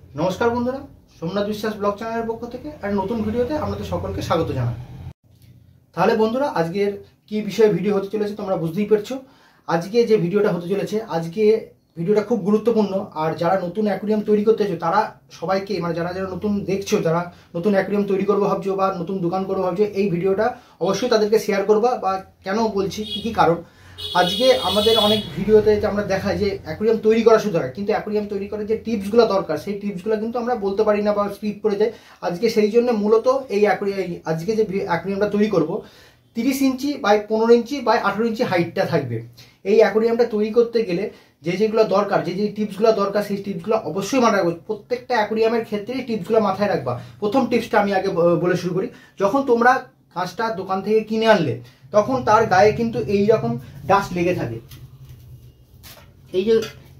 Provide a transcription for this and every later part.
नमस्कार बंधुरा सोमनाथ विश्वास ब्लग चैनल पक्ष থেকে আর নতুন ভিডিওতে আপনাদের সকলকে স্বাগত জানাই। তাহলে বন্ধুরা আজকের কি বিষয়ে ভিডিও হতে চলেছে তোমরা বুঝতেই পারছো। আজকে যে ভিডিওটা হতে চলেছে আজকে ভিডিওটা খুব গুরুত্বপূর্ণ। আর যারা নতুন অ্যাকুয়ারিয়াম তৈরি করতে চাইছো তারা সবাইকে মানে যারা যারা নতুন দেখছো, যারা নতুন অ্যাকুয়ারিয়াম তৈরি করবো ভাবছো বা নতুন দোকান করবো ভাবছো, এই ভিডিওটা অবশ্যই তাদেরকে শেয়ার করবা। বা কেন বলছি, কি কি কারণ। আজকে আমাদের অনেক ভিডিওতে আমরা দেখাই যে অ্যাকুয়ারিয়াম তৈরি করা শুধু হয়, কিন্তু অ্যাকুয়ারিয়াম তৈরি করার যে টিপসগুলো দরকার সেই টিপসগুলো কিন্তু আমরা বলতে পারি না বা স্কিপ করে যাই। আজকে সেই জন্য মূলত এই আজকে যে অ্যাকুয়ারিয়ামটা তৈরি করব 30 ইঞ্চি বাই 15 ইঞ্চি বাই 18 ইঞ্চি হাইটটা থাকবে। এই অ্যাকুয়ারিয়ামটা তৈরি করতে গেলে যেগুলো দরকার, যে টিপসগুলো দরকার সেই টিপসগুলো অবশ্যই মাথায় রাখবো। প্রত্যেকটা অ্যাকুয়ারিয়ামের ক্ষেত্রেই টিপসগুলো মাথায় রাখবা। প্রথম টিপসটা আমি আগে বলে শুরু করি। যখন তোমরা কাঁচটা দোকান থেকে কিনে আনলে তখন তার গায়ে কিন্তু এই রকম ডাস্ট লেগে থাকে।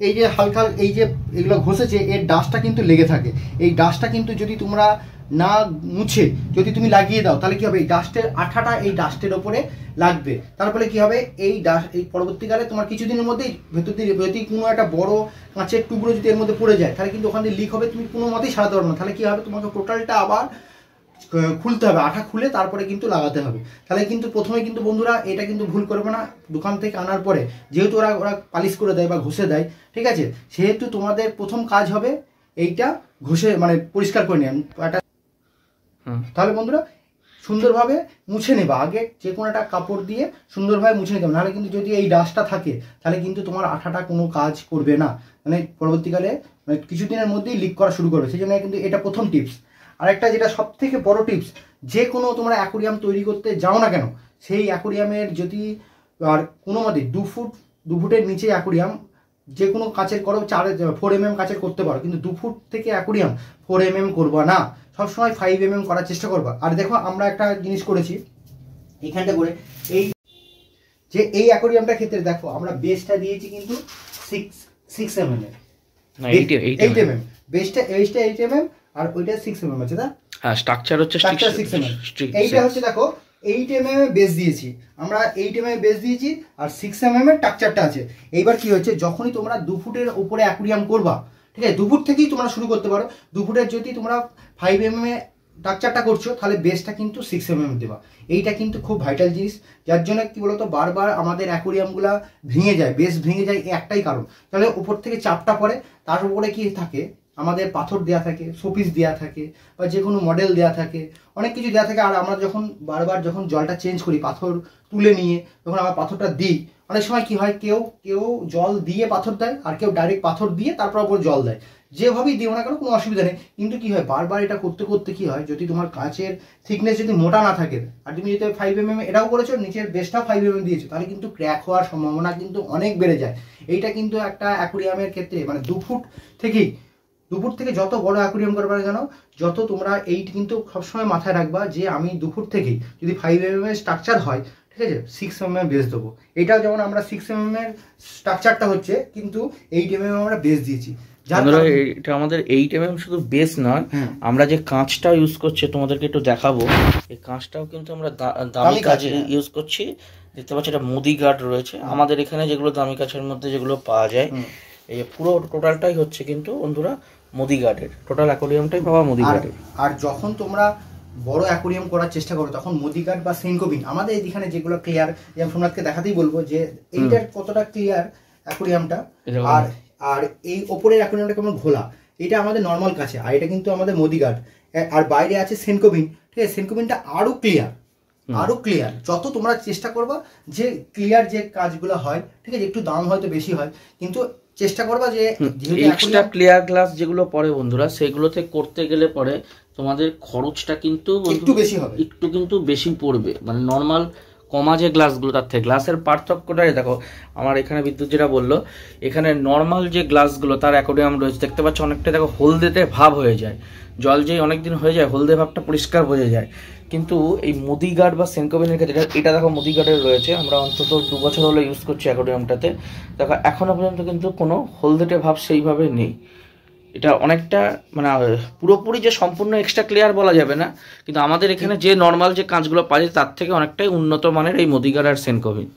এই যে হালকা এই যে এগুলো ঘষেছে এর ডাস্টটা কিন্তু লেগে থাকে। এই ডাস্টটা কিন্তু যদি তোমরা না মুছে যদি তুমি লাগিয়ে দাও তাহলে কি হবে, এই ডাস্টের আঠাটা এই ডাস্টের ওপরে লাগবে। তারপরে কি হবে, এই ডাস্ট এই পরবর্তীকালে তোমার কিছুদিনের মধ্যেই ভেতর দিয়ে যদি কোনো একটা বড় কাঁচের টুকরো যদি এর মধ্যে পড়ে যায় তাহলে কিন্তু ওখান দিয়ে লিক হবে, তুমি কোনো মতেই সারাতে পারবে না। তাহলে কি হবে, তোমাকে টোটালটা আবার খুলতে হবে, আঠা খুলে তারপরে কিন্তু লাগাতে হবে। তাহলে কিন্তু প্রথমে কিন্তু বন্ধুরা এটা কিন্তু ভুল করবে না। দোকান থেকে আনার পরে যেহেতু ওরা পালিশ করে দেয় বা ঘষে দেয়, ঠিক আছে, সেহেতু তোমাদের প্রথম কাজ হবে এইটা ঘষে মানে পরিষ্কার করে নেন একটা। তাহলে বন্ধুরা সুন্দরভাবে মুছে নেবা। আগে যে কোনো একটা কাপড় দিয়ে সুন্দরভাবে মুছে নিতে হবে, নাহলে কিন্তু যদি এই ডাস্টটা থাকে তাহলে কিন্তু তোমার আঠাটা কোনো কাজ করবে না, মানে পরবর্তীকালে মানে কিছুদিনের মধ্যেই লিক করা শুরু করবে। সেই জন্য কিন্তু এটা প্রথম টিপস। আরেকটা যেটা সব থেকে বড় টিপস, যে কোনো তোমরা অ্যাকুয়ারিয়াম তৈরি করতে যাও না কেন, সেই অ্যাকুয়ারিয়ামের যদি আর কোনো মতে 2 ফুটের নিচে অ্যাকুয়ারিয়াম যে কোনো কাচের করো 4 mm কাচের করতে পারো, কিন্তু 2 ফুট থেকে অ্যাকুয়ারিয়াম 4 mm করবা না, সবসময় 5 mm করার চেষ্টা করবা। আর দেখো আমরা একটা জিনিস করেছি এইখানটা করে, এই অ্যাকুয়ারিয়ামটার ক্ষেত্রে দেখো আমরা বেসটা দিয়েছি কিন্তু 6 mm এর, 8 mm বেসটা 8 mm আর ওইটা 6 mm আছে। হ্যাঁ, স্ট্রাকচার হচ্ছে 6 mm। এইটা হচ্ছে দেখো 8 mm এর বেস দিয়েছি আমরা, 8 mm এর বেস দিয়েছি আর 6 mm এর স্ট্রাকচারটা আছে। এইবার কি হচ্ছে, যখনই তোমরা 2 ফুটের উপরে অ্যাকুয়ারিয়াম করবা, ঠিক আছে, 2 ফুট থেকেই তোমরা শুরু করতে পারো। 2 ফুটের যদি তোমরা 5 mm এ স্ট্রাকচারটা করছো তাহলে বেসটা কিন্তু 6 mm দেবা। এইটা কিন্তু খুব ভাইটাল জিনিস, যার জন্য কি বলতো বারবার আমাদের অ্যাকুয়ারিয়ামগুলা ভেঙে যায়, বেস ভেঙে যায়, একটাই কারণ। তাহলে উপর থেকে চাপটা পড়ে, তার উপরে কি থাকে আমাদের পাথর দেওয়া থাকে, শোপিস দেওয়া থাকে বা যে কোনো মডেল দেওয়া থাকে, অনেক কিছু দেওয়া থাকে। আর আমরা যখন বারবার যখন জলটা চেঞ্জ করি পাথর তুলে নিয়ে যখন আবার পাথরটা দিই, অনেক সময় কি হয় কেউ জল দিয়ে পাথর দেয় আর কেউ ডাইরেক্ট পাথর দিয়ে তারপর ওপর জল দেয়। যেভাবেই দিও না কেন কোনো অসুবিধা নেই, কিন্তু কি হয় বারবার এটা করতে করতে কি হয়, যদি তোমার কাঁচের থিকনেস যদি মোটা না থাকে আর তুমি যদি 5 mm এটাও করেছো, নিচের বেসটাও 5 mm দিয়েছো, তাহলে কিন্তু ক্র্যাক হওয়ার সম্ভাবনা কিন্তু অনেক বেড়ে যায়। এইটা কিন্তু একটা অ্যাকুয়ারিয়ামের ক্ষেত্রে মানে 2 ফুট থেকে যত বড় অ্যাকুয়ারিয়াম করবে না কেন, যত তোমরা এই কিন্তু সবসময় মাথায় রাখবা যে আমি 2 ফুট থেকেই যদি 5 mm এর স্ট্রাকচার হয়, ঠিক আছে, 6 mm বেস দেবো। এটাও যেমন আমরা 6 mm এর স্ট্রাকচারটা হচ্ছে কিন্তু 8 mm আমরা বেস দিয়েছি। এটা আমাদের 8 mm শুধু বেস নয়, আমরা যে কাঁচটা ইউজ করছি তোমাদেরকে একটু দেখাবো। এই কাঁচটাও কিন্তু আমরা দামি কাঁচে ইউজ করছি। দেখতে পাচ্ছি এটা মোদি গার্ড রয়েছে আমাদের এখানে, যেগুলো দামি কাঁচের মধ্যে যেগুলো পাওয়া যায়। এই পুরো টোটালটাই হচ্ছে কিন্তু বন্ধুরা মোদি গার্ডের, টোটাল অ্যাকুয়ারিয়ামটাই পাওয়া মোদি গার্ডের। আর যখন তোমরা বড় অ্যাকুয়ারিয়াম করার চেষ্টা করো তখন মোদি গার্ড বা সেনকোবিন আমাদের এখানে যেগুলো ক্লিয়ার, যেমন সোমনাথকে দেখাতেই বলবো যে এইটার কতটা ক্লিয়ার অ্যাকুয়ারিয়ামটা, আর এই ওপরের অ্যাকুয়ারিয়ামটা কেমন ঘোলা, এটা আমাদের নর্মাল কাছে, আর এটা কিন্তু আমাদের মোদি গার্ড। আর বাইরে আছে সেনকোবিন, ঠিক আছে, সেনকোবিনটা আরো ক্লিয়ার। যত তোমরা চেষ্টা করবা যে ক্লিয়ার যে কাজগুলো হয়, ঠিক আছে, একটু দাম হয়তো বেশি হয় কিন্তু চেষ্টা করবা যে এক্সট্রা ক্লিয়ার গ্লাস যেগুলো পরে বন্ধুরা সেগুলোতে করতে গেলে পরে তোমাদের খরচটা কিন্তু একটু বেশি হবে, একটু কিন্তু বেশি পড়বে। মানে নর্মাল কমা যে গ্লাসগুলো তার থেকে গ্লাসের পার্থক্যটাই দেখো। আমার এখানে বিদ্যুৎ যেটা বললো, এখানে নর্মাল যে গ্লাসগুলো তার অ্যাকোয়ারিয়াম রয়েছে দেখতে পাচ্ছ অনেকটা দেখো হলদেতে ভাব হয়ে যায়, জল যেই অনেকদিন হয়ে যায় হলদে ভাবটা পরিষ্কার বোঝা যায়। কিন্তু এই মোদি গার্ড বা সেনকোবিনের ক্ষেত্রে এটা দেখো মোদি গার্ডের রয়েছে, আমরা অন্তত 2 বছর হলো ইউজ করছি অ্যাকোয়ারিয়ামটাতে। দেখো এখনো পর্যন্ত কিন্তু কোনো হলদেটে ভাব সেইভাবে নেই। এটা অনেকটা মানে পুরোপুরি যে সম্পূর্ণ এক্সট্রা ক্লিয়ার বলা যাবে না, কিন্তু আমাদের এখানে যে নর্মাল যে কাঁচগুলো পাওয়া যায় তার থেকে অনেকটাই উন্নত মানের এই মোদি গার্ড আর সেনকোবিন।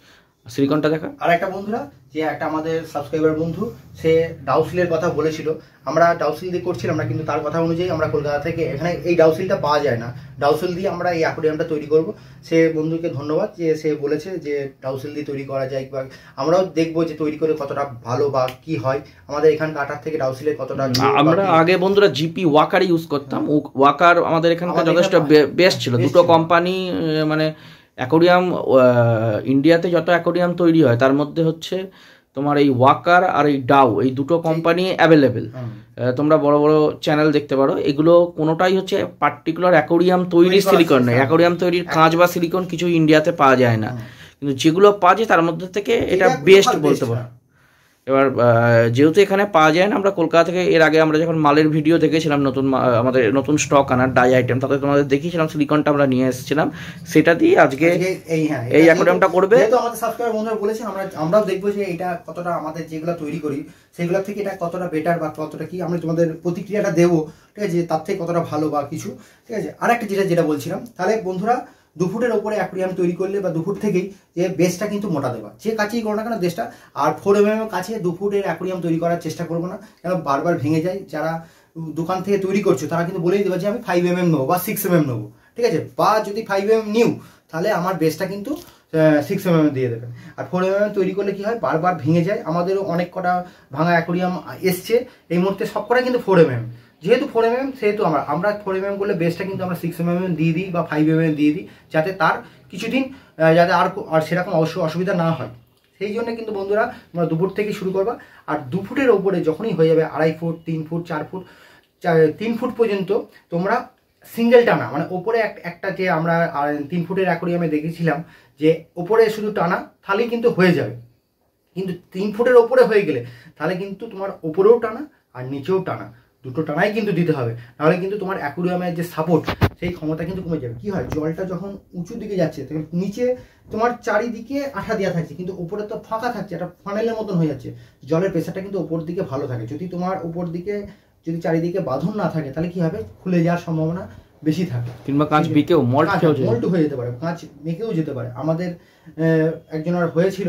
সিলিকনটা দেখা। আর একটা বন্ধুরা যে একটা আমাদের সাবস্ক্রাইবার বন্ধু সে ডাউসিলের কথা বলেছিল, আমরা ডাউসিল দিয়ে করছিলাম না, কিন্তু তার কথা অনুযায়ী আমরা কলকাতা থেকে এখানে এই ডাউসিলটা পাওয়া যায় না, ডাউসিল দিয়ে আমরা এই অ্যাকোয়ারিয়ামটা তৈরি করব। সে বন্ধুকে ধন্যবাদ যে সে বলেছে যে ডাউসিল দিয়ে তৈরি করা যায়, বা আমরাও দেখবো যে তৈরি করে কতটা ভালো বা কি হয়, আমাদের এখানে কাটার থেকে ডাউসিলের কতটা। আমরা আগে বন্ধুরা জিপি ওয়াকার ইউজ করতাম, ওয়াকার আমাদের এখানকার যথেষ্ট বেস্ট ছিল। দুটো কোম্পানি মানে অ্যাকোয়ারিয়াম ইন্ডিয়াতে যত অ্যাকোয়ারিয়াম তৈরি হয় তার মধ্যে হচ্ছে তোমার এই ওয়াকার আর এই ডাউ, এই দুটো কোম্পানি অ্যাভেলেবেল। তোমরা বড় বড় চ্যানেল দেখতে পারো, এগুলো কোনোটাই হচ্ছে পার্টিকুলার অ্যাকোয়ারিয়াম তৈরির সিলিকন নেই, অ্যাকোয়ারিয়াম তৈরির কাঁচ বা সিলিকন কিছু ইন্ডিয়াতে পাওয়া যায় না, কিন্তু যেগুলো পাওয়া যায় তার মধ্যে থেকে এটা বেস্ট বলতে পারো। এবার যেহেতু এখানে পাওয়া যায় না, আমরা কলকাতা থেকে এর আগে আমরা যখন মালের ভিডিও দেখেছিলাম নতুন আমাদের নতুন স্টক আনার ডাই আইটেম, তাতে তোমাদের দেখিয়েছিলাম সিলিকনটা আমরা নিয়ে এসেছিলাম, সেটা দিয়ে আজকে এই অ্যাকোয়ারিয়ামটা করবে। যেহেতু আমাদের সাবস্ক্রাইবার বন্ধুরা বলেছেন, আমরাও দেখবো যে এটা কতটা আমাদের যেগুলো তৈরি করি সেগুলো থেকে এটা কতটা বেটার বা কতটা কি আমরা তোমাদের প্রতিক্রিয়াটা দেবো, ঠিক আছে, তার থেকে কতটা ভালো বা কিছু, ঠিক আছে। আর একটা যেটা বলছিলাম, তাহলে বন্ধুরা 2 ফুটের ওপরে অ্যাকোয়ারিয়াম তৈরি করলে বা 2 ফুট থেকেই যে বেসটা কিন্তু মোটা দেবা, যে কাছেই করো না কেন বেসটা। আর 4 mm কাছে 2 ফুটের অ্যাকোয়ারিয়াম তৈরি করার চেষ্টা করবো না, কেন বারবার ভেঙে যায়। যারা দোকান থেকে তৈরি করছো তারা কিন্তু বলেই দেবে যে আমি 5 mm নেবো বা 6 mm নেবো, ঠিক আছে, বা যদি 5 mm নিউ তাহলে আমার বেসটা কিন্তু 6 mm দিয়ে দেবেন। আর 4 mm তৈরি করলে কি হয়, বারবার ভেঙে যায়। আমাদেরও অনেক কটা ভাঙা অ্যাকোয়ারিয়াম এসছে এই মুহূর্তে, সব কটা কিন্তু 4 mm। যেহেতু 4 mm সেহেতু আমরা 4 mm করলে বেসটা কিন্তু আমরা 6 mm দিয়ে দিই বা 5 mm দিয়ে দিই, যাতে তার কিছুদিন যাতে আর সেরকম অসুবিধা না হয়। সেই জন্য কিন্তু বন্ধুরা তোমরা 2 ফুট থেকে শুরু করবা। আর 2 ফুটের ওপরে যখনই হয়ে যাবে 2.5 ফুট 3 ফুট 4 ফুট 3 ফুট পর্যন্ত তোমরা সিঙ্গেল টানা, মানে ওপরে একটা যে আমরা 3 ফুটের অ্যাকোয়ারিয়ামে দেখেছিলাম যে ওপরে শুধু টানা তাহলেই কিন্তু হয়ে যাবে, কিন্তু 3 ফুটের ওপরে হয়ে গেলে তাহলে কিন্তু তোমার ওপরেও টানা আর নিচেও টানা, দুটো টানাই কিন্তু দিতে হবে, নাহলে কিন্তু তোমার অ্যাকোয়ারিয়ামের যে সাপোর্ট সেই ক্ষমতা কিন্তু কমে যাবে। কি হয়, জলটা যখন উঁচুর দিকে যাচ্ছে তখন নিচে তোমার চারিদিকে আঠা দেওয়া থাকছে, কিন্তু উপরে তো ফাঁকা থাকছে, একটা ফানেলের মতন হয়ে যাচ্ছে, জলের প্রেশারটা কিন্তু উপর দিকে ভালো থাকে। যদি তোমার উপর দিকে যদি চারিদিকে বাঁধন না থাকে তাহলে কি হবে, খুলে যাওয়ার সম্ভাবনা বেশি থাকে, কিংবা কাঁচ বেঁকেও মল্ট হয়ে যেতে পারে, কাঁচ বেঁকেও যেতে পারে। আমাদের একজনের হয়েছিল,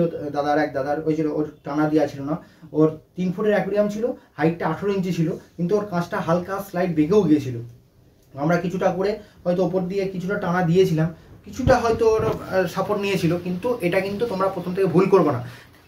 এক দাদার হয়েছিল, ওর টানা দেওয়া ছিল না, ওর 3 ফুটের অ্যাকোয়ারিয়াম ছিল, হাইটটা 18 ইঞ্চি ছিল, কিন্তু ওর কাঁচটা হালকা স্লাইড বেঁকেও গিয়েছিল। আমরা কিছুটা করে হয়তো ওপর দিয়ে কিছুটা টানা দিয়েছিলাম, কিছুটা হয়তো ওর সাপোর্ট নিয়েছিল, কিন্তু এটা কিন্তু তোমরা প্রথম থেকে ভুল করবে না।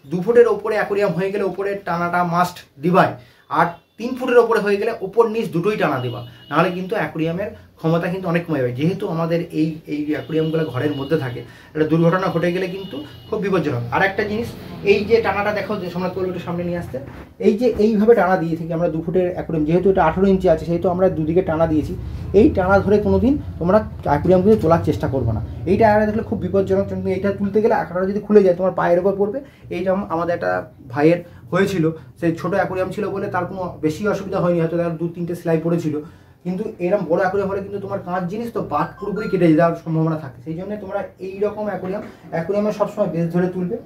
2 ফুটের ওপরে অ্যাকোয়ারিয়াম হয়ে গেলে ওপরের টানাটা মাস্ট দিবাই, আর 3 ফুটের ওপরে হয়ে গেলে ওপর নিচ দুটোই টানা দেবা, নাহলে কিন্তু অ্যাকোয়ারিয়ামের ক্ষমতা কিন্তু অনেক কমে যাবে। যেহেতু আমাদের এই অ্যাকোয়ারিয়ামগুলো ঘরের মধ্যে থাকে, একটা দুর্ঘটনা ঘটে গেলে কিন্তু খুব বিপজ্জনক। আর একটা জিনিস, এই যে টানাটা দেখো, যে সম্রাট করলো একটু সামনে নিয়ে আসতে, এই যে এইভাবে টানা দিয়ে থাকি আমরা 2 ফুটের অ্যাকোয়ারিয়াম, যেহেতু এটা 18 ইঞ্চি আছে সেহেতু আমরা দুদিকে টানা দিয়েছি। এই টানা ধরে কোনোদিন তোমরা অ্যাকোয়ারিয়ামকে তোলার চেষ্টা করবে না, এইটা আগে দেখলে খুব বিপজ্জনক। কিন্তু এইটা তুলতে গেলে আঁকড়াটা যদি খুলে যায় তোমার পায়ের ওপর পড়বে। এইটা আমাদের একটা ভাইয়ের হয়েছিল, সেই ছোটো অ্যাকোয়ারিয়াম ছিল বলে তার কোনো বেশি অসুবিধা হয়নি, হয়তো তার 2-3টে সেলাই পড়েছিল, কিন্তু এরকম বড় অ্যাকোয়ারিয়াম হলে কিন্তু তোমার কাঁচ জিনিস তো বাট পুরোপুরি কেটে যাওয়ার সম্ভাবনা থাকে। সেই জন্য তোমরা এইরকম অ্যাকোয়ারিয়ামে সবসময় বেশ ধরে তুলবে।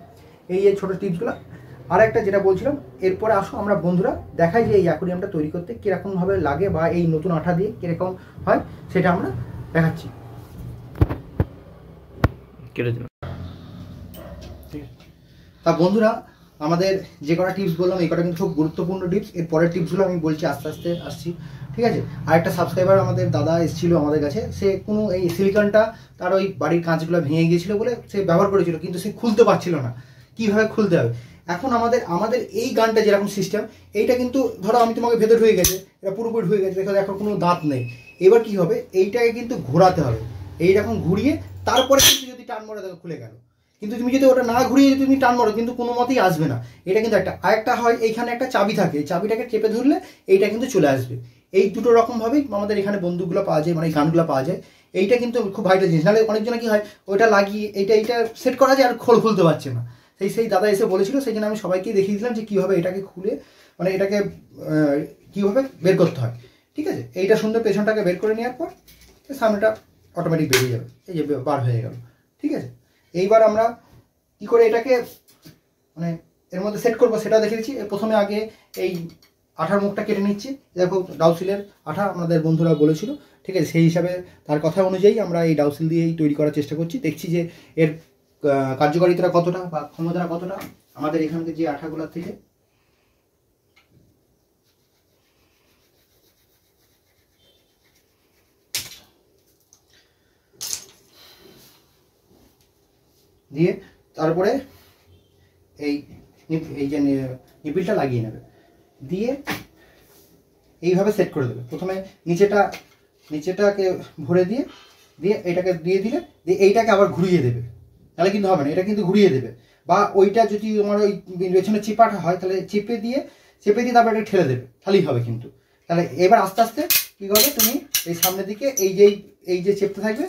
এই ছোটো টিপসগুলো। আর একটা যেটা বলছিলাম, এরপরে আসো আমরা বন্ধুরা দেখাই যে এই অ্যাকোয়ারিয়ামটা তৈরি করতে কীরকমভাবে লাগে বা এই নতুন আঠা দিয়ে কীরকম হয় সেটা আমরা দেখাচ্ছি। তা বন্ধুরা, আমাদের যে কটা টিপস বললাম এই কটা কিন্তু খুব গুরুত্বপূর্ণ টিপস। এর পরের টিপসগুলো আমি বলছি আস্তে আস্তে আসছি, ঠিক আছে। আর একটা সাবস্ক্রাইবার আমাদের দাদা এসেছিল আমাদের কাছে, সে কোনো এই সিলিকনটা তার ওই বাড়ির কাঁচগুলো ভেঙে গিয়েছিল বলে সে ব্যবহার করেছিল, কিন্তু সে খুলতে পারছিল না, কীভাবে খুলতে হবে। এখন আমাদের এই গানটা যেরকম সিস্টেম, এইটা কিন্তু ধরো আমি তোমাকে ভেতর হয়ে গেছে, এটা পুরোপুরি হয়ে গেছে, দেখো এখন কোনো দাঁত নেই। এবার কি হবে, এইটাকে কিন্তু ঘোরাতে হবে, এইরকম ঘুরিয়ে তারপরে কিন্তু যদি টান মারো দেখো খুলে গেল। কিন্তু তুমি যদি ওটা না ঘুরিয়ে যদি তুমি টান মারো কিন্তু কোনো মতেই আসবে না। এটা কিন্তু আরেকটা হয়, এইখানে একটা চাবি থাকে, এই চাবিটাকে চেপে ধরলে এইটা কিন্তু চলে আসবে। এই দুটো রকমভাবেই আমাদের এখানে বন্দুকগুলো পাওয়া যায়, মানে এই গানগুলো পাওয়া যায়। এইটা কিন্তু খুব ভাইটাল জিনিস, নাহলে অনেকজনে কি হয়, ওইটা লাগিয়ে এইটা সেট করা যায় আর খুলতে পারছে না। সেই দাদা এসে বলেছিল, সেই জন্য আমি সবাইকেই দেখিয়ে দিলাম যে কীভাবে এটাকে খুলে, মানে এটাকে কীভাবে বের করতে হয়, ঠিক আছে। এইটা সুন্দর পেছনটাকে বের করে নেওয়ার পর সামনেটা অটোমেটিক বেরিয়ে যাবে, এই যে বার হয়ে গেল, ঠিক আছে। এইবার আমরা কী করে এটাকে মানে এর মধ্যে সেট করবো সেটা দেখে দিচ্ছি। প্রথমে আগে এই আঠার মুখটা কেটে নিচ্ছি, দেখো ডাউসিলের আঠা আমাদের বন্ধুরা বলেছিল, ঠিক আছে। সেই হিসাবে তার কথা অনুযায়ী আমরা এই ডাউসিল দিয়েই তৈরি করার চেষ্টা করছি। দেখছি যে এর কার্যকারিতাটা কতটা বা ক্ষমতাটা কতটা আমাদের এখানকার যে আঠাগুলো থেকে দিয়ে তারপরে এই যে নিপিলটা লাগিয়ে নেবে, দিয়ে এইভাবে সেট করে দেবে। প্রথমে নিচেটাকে ভরে দিয়ে এটাকে দিয়ে দিলে, দিয়ে এইটাকে আবার ঘুরিয়ে দেবে, তাহলে কিন্তু হবে না, এটা কিন্তু ঘুরিয়ে দেবে। বা ওইটা যদি তোমার ওই পেছনে চিপাটা হয় তাহলে চেপে দিয়ে তারপরে এটা ঠেলে দেবে, তাহলেই হবে কিন্তু। তাহলে এবার আস্তে আস্তে কী করবে, তুমি এই সামনের দিকে এই যে চেপতে থাকবে,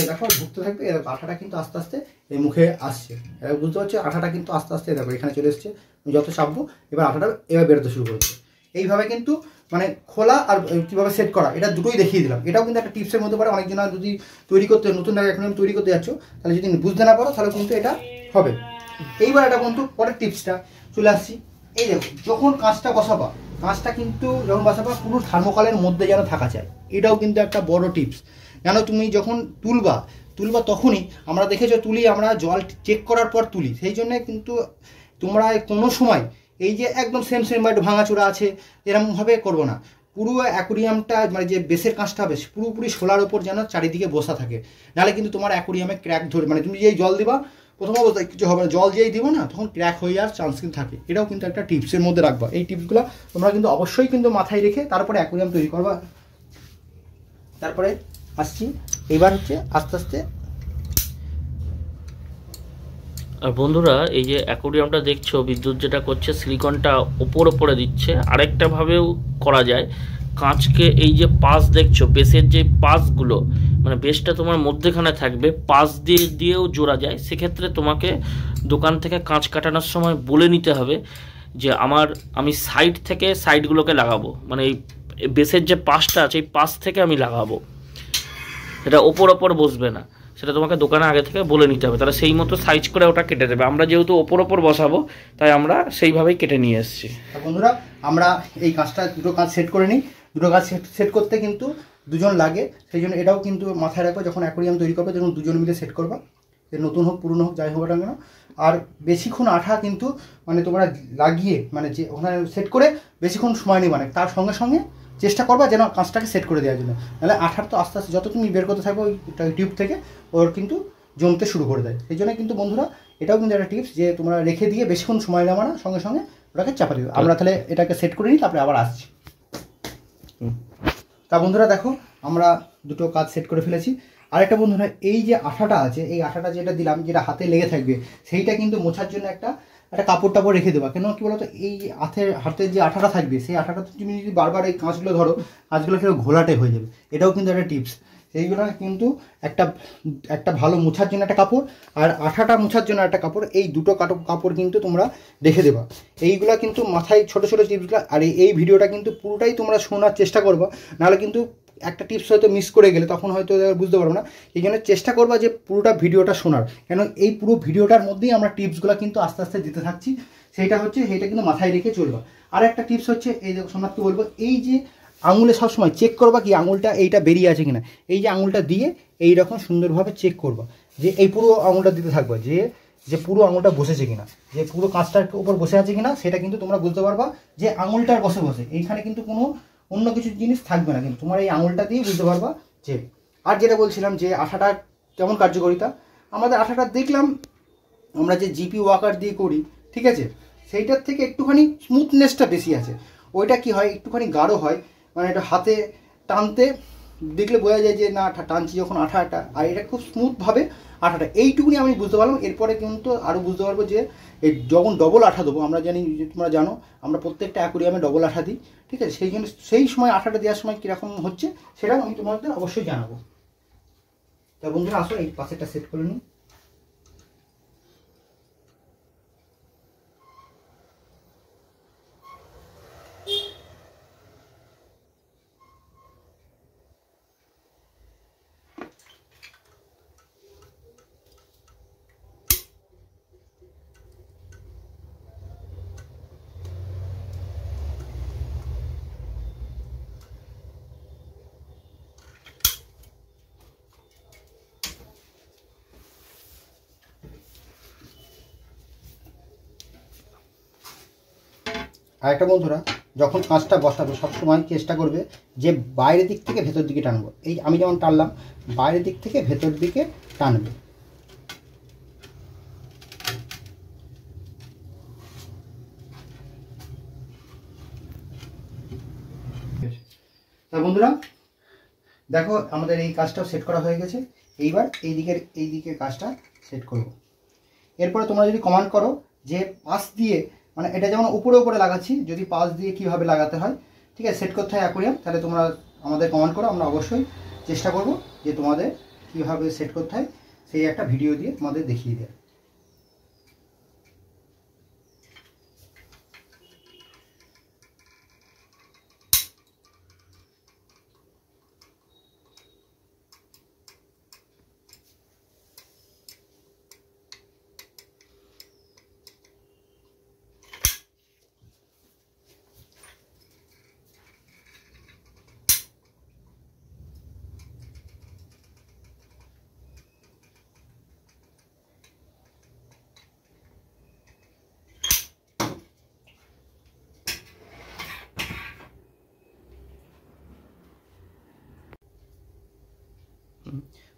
দেখো ঢুকতে থাকবে, এরকম আঠাটা কিন্তু আস্তে আস্তে এই মুখে আসছে, এবার বুঝতে পারছো আঠাটা কিন্তু আস্তে আস্তে দেখো এখানে চলে এসছে। যত চাপবো এবার আঠাটা এবার বেরোতে শুরু করছে। এইভাবে কিন্তু মানে খোলা আর কীভাবে সেট করা, এটা দুটোই দেখিয়ে দিলাম। এটাও কিন্তু একটা টিপসের মধ্যে পড়ে। অনেকজন যদি তৈরি করতে নতুন এখন আমি তৈরি করতে যাচ্ছ, তাহলে যদি বুঝতে না পারো তাহলে কিন্তু এটা হবে। এইবার এটা কিন্তু পরের টিপসটা চলে আসছি। এই দেখো, যখন কাঁচটা বসাবা, কাঁচটা কিন্তু যখন বসাবা পুরো থার্মোকলের মধ্যে যেন থাকা চাই, এটাও কিন্তু একটা বড় টিপস। কেন, তুমি যখন তুলবা তখনই আমরা দেখেছো তুলি, আমরা জল চেক করার পর তুলি, সেই জন্য কিন্তু তোমরা কোনো সময় এই যে একদম সেম বা একটু ভাঙাচোরা আছে এরকমভাবে করবো না। পুরো অ্যাকোরিয়ামটা মানে যে বেসের কাঁচটা হবে পুরোপুরি শোলার ওপর যেন চারিদিকে বসা থাকে, নাহলে কিন্তু তোমার অ্যাকোরিয়ামে ক্র্যাক ধরে, মানে তুমি যেই জল দিবা প্রথম অবস্থায় কিছু হবে না, জল যেই দিব না তখন ক্র্যাক হয়ে যাওয়ার চান্স কিন্তু থাকে। এটাও কিন্তু একটা টিপসের মধ্যে রাখবা। এই টিপসগুলো তোমরা কিন্তু অবশ্যই কিন্তু মাথায় রেখে তারপরে অ্যাকোরিয়াম তৈরি করবা। তারপরে আসছি, এবার হচ্ছে আস্তে আস্তে। আর বন্ধুরা, এই যে অ্যাকোরিয়ামটা দেখছো, বিদ্যুৎ যেটা করছে সিলিকনটা ওপরে দিচ্ছে। আরেকটা ভাবেও করা যায়, কাঁচকে এই যে পাশ দেখছো, বেসের যে পাশগুলো, মানে বেসটা তোমার মধ্যেখানে থাকবে, পাশ দিয়েও জোড়া যায়। সেক্ষেত্রে তোমাকে দোকান থেকে কাঁচ কাটানোর সময় বলে নিতে হবে যে আমি সাইড থেকে সাইডগুলোকে লাগাবো, মানে এই বেসের যে পাশটা আছে এই পাশ থেকে আমি লাগাবো, এটা ওপর বসবে না, সেটা তোমাকে দোকানে আগে থেকে বলে নিতে হবে। তাহলে সেই মতো সাইজ করে ওটা কেটে দেবে। আমরা যেহেতু ওপর বসাবো, তাই আমরা সেইভাবেই কেটে নিয়ে এসেছি। বন্ধুরা, আমরা এই কাজটা দুটো কাজ সেট করে নিই। দুটো কাজ সেট করতে কিন্তু দুজন লাগে, সেই জন্য এটাও কিন্তু মাথায় রাখবো। যখন অ্যাকোরিয়াম তৈরি করবে তখন দুজন মিলে সেট করবা, নতুন হোক পুরনো হোক যাই হোক না কেন। আর বেশিক্ষণ আঠা কিন্তু মানে তোমরা লাগিয়ে মানে যে ওখানে সেট করে বেশিক্ষণ সময় নেই, মানে তার সঙ্গে সঙ্গে চেষ্টা করবা যেন কাঁচটাকে সেট করে দেওয়ার জন্য। নাহলে আঠার তো আস্তে আস্তে যত তুমি বের করতে থাকবে ওই টিউব থেকে, ওর কিন্তু জমতে শুরু করে দেয়। সেই জন্য কিন্তু বন্ধুরা এটাও কিন্তু একটা টিপস যে তোমরা রেখে দিয়ে বেশিক্ষণ সময় নেওয়া না, সঙ্গে সঙ্গে ওটাকে চাপা দিবে। আমরা তাহলে এটাকে সেট করে নিই, তারপরে আবার আসছি। তা বন্ধুরা দেখো, আমরা দুটো কাজ সেট করে ফেলেছি। আরেকটা বন্ধুরা, এই যে আঠাটা আছে, এই আঠাটা যেটা দিলাম, যেটা হাতে লেগে থাকবে, সেইটা কিন্তু মোছার জন্য একটা কাপড় টাপড় রেখে দেবা। কেন কি বলতো, এই হাতের যে আঠাটা থাকবে, সেই আঠাটা তুমি যদি বারবার এই কাঁচগুলো ধরো, কাঁচগুলো কিন্তু ঘোলাটে হয়ে যাবে। এটাও কিন্তু একটা টিপস। সেইগুলো কিন্তু একটা ভালো মোছার জন্য একটা কাপড়, আর আঠাটা মোছার জন্য একটা কাপড়, এই দুটো কাপড় কিন্তু তোমরা রেখে দেবা। এইগুলা কিন্তু মাথায় ছোটো ছোটো টিপসগুলো। আর এই ভিডিওটা কিন্তু পুরোটাই তোমরা শোনার চেষ্টা করবা, নাহলে কিন্তু একটা টিপস হয়তো মিস করে গেলে তখন হয়তো বুঝতে পারবো না। এই জন্য চেষ্টা করবা যে পুরোটা ভিডিওটা শোনার, কেন এই পুরো ভিডিওটার মধ্যেই আমরা টিপসগুলো কিন্তু আস্তে আস্তে দিতে থাকছি। সেইটা কিন্তু মাথায় রেখে চলবা। আর একটা টিপস হচ্ছে, এই দেখো সোমনাথকে বলবো, এই যে আঙুলে সবসময় চেক করবা কি আঙুলটা এইটা বেরিয়ে আছে কিনা। এই যে আঙুলটা দিয়ে এইরকম সুন্দরভাবে চেক করবা, যে এই পুরো আঙুলটা দিতে থাকবা, যে পুরো আঙুলটা বসেছে কিনা, যে পুরো কাঁচটার উপর বসে আছে কিনা, সেটা কিন্তু তোমরা বুঝতে পারবা যে আঙুলটার বসে এইখানে কিন্তু কোনো অন্য কিছু জিনিস থাকবে না, কিন্তু তোমার এই আঙুলটা দিয়ে বুঝতে পারবা যে। আর যেটা বলছিলাম যে আঠাটার কেমন কার্যকারিতা, আমাদের আঠাটা দেখলাম আমরা যে জিপি ওয়াকার দিয়ে করি, ঠিক আছে, সেইটার থেকে একটুখানি স্মুথনেসটা বেশি আছে। ওইটা কি হয়, একটুখানি গাঢ় হয়, মানে এটা হাতে টানতে দেখলে বোঝা যায় যে না টানছি যখন আঠাটা, আর এটা খুব স্মুথভাবে আঠাটা। এইটুকুনি আমি বুঝতে পারলাম। এরপরে কিন্তু আরও বুঝতে পারবো যে এই যখন ডবল আঠা দেবো, আমরা জানি, তোমরা জানো আমরা প্রত্যেকটা অ্যাকোরিয়ামে ডবল আঠা দিই, ঠিক আছে। সেই জন্য সেই সময় আঠাটা দেওয়ার সময় কীরকম হচ্ছে সেটাও আমি তোমাদের অবশ্যই জানাবো। তা বন্ধুরা আসো, এই পাশেরটা সেট করে নিই। আর একটা বন্ধুরা, যখন কাঁচটা বসাবে সবসময় চেষ্টা করবে যে বাইরের দিক থেকে ভেতর দিকে টানবো। এই আমি যেমন টানলাম, বাইরের দিক থেকে ভেতর দিকে টানবে। তা বন্ধুরা দেখো, আমাদের এই কাজটাও সেট করা হয়ে গেছে। এইবার এই দিকের কাজটা সেট করব। এরপরে তোমরা যদি কমান্ড করো যে পাশ দিয়ে, মানে এটা যেমন উপরে উপরে লাগাচ্ছি, যদি পাশ দিয়ে কীভাবে লাগাতে হয়, ঠিক আছে, সেট করতে হয় অ্যাকোয়ারিয়াম, তাহলে তোমরা আমাদের কমান্ড করো, আমরা অবশ্যই চেষ্টা করব যে তোমাদের কীভাবে সেট করতে হয় সেই একটা ভিডিও দিয়ে তোমাদের দেখিয়ে দেয়।